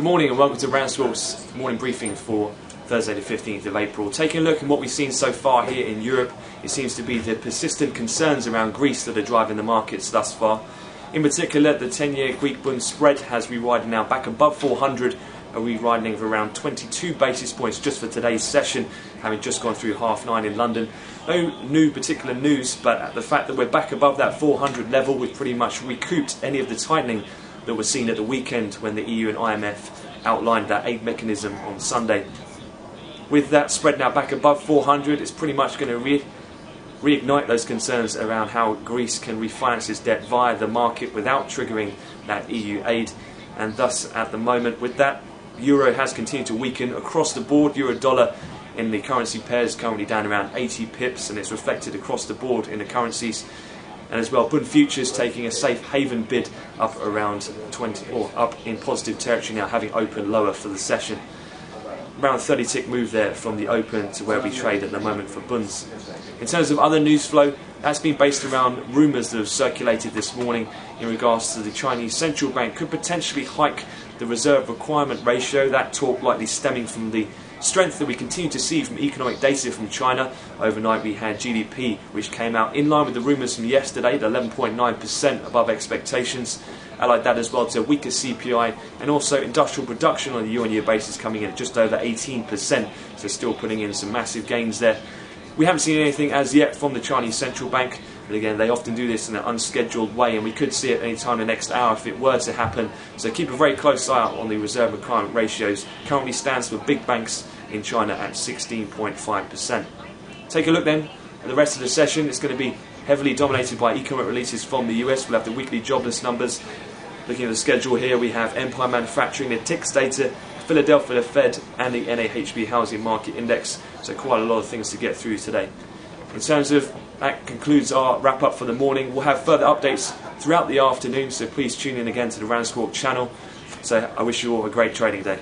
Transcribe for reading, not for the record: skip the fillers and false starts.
Good morning and welcome to RANsquawk's morning briefing for Thursday the 15th of April. Taking a look at what we've seen so far here in Europe, it seems to be the persistent concerns around Greece that are driving the markets thus far. In particular, the 10-year Greek Bund spread has re-widened now back above 400, a re-widening of around 22 basis points just for today's session, having just gone through 9:30 in London. No new particular news, but the fact that we're back above that 400 level, we've pretty much recouped any of the tightening that was seen at the weekend when the EU and IMF outlined that aid mechanism on Sunday. With that spread now back above 400, it's pretty much going to reignite those concerns around how Greece can refinance its debt via the market without triggering that EU aid. And thus, at the moment, with that, euro has continued to weaken across the board. Euro dollar in the currency pair is currently down around 80 pips, and it's reflected across the board in the currencies. And as well, Bund futures taking a safe haven bid up around 20, or up in positive territory now, having opened lower for the session. Around 30-tick move there from the open to where we trade at the moment for bunds. In terms of other news flow, that's been based around rumours that have circulated this morning in regards to the Chinese central bank could potentially hike the reserve requirement ratio. That talk likely stemming from the strength that we continue to see from economic data from China. Overnight we had GDP which came out in line with the rumours from yesterday at 11.9% above expectations. Allied that as well to a weaker CPI, and also industrial production on a year-on-year basis coming in at just over 18%, so still putting in some massive gains there. We haven't seen anything as yet from the Chinese central bank, but again they often do this in an unscheduled way, and we could see it any time in the next hour if it were to happen. So keep a very close eye out on the reserve requirement ratios. Currently stands for big banks in China at 16.5%. Take a look then at the rest of the session. It's going to be heavily dominated by economic releases from the US. We'll have the weekly jobless numbers. Looking at the schedule here, we have Empire Manufacturing, the TICS data, Philadelphia Fed, and the NAHB Housing Market Index. So quite a lot of things to get through today. In terms of that concludes our wrap up for the morning. We'll have further updates throughout the afternoon, so please tune in again to the RANsquawk channel. So I wish you all a great trading day.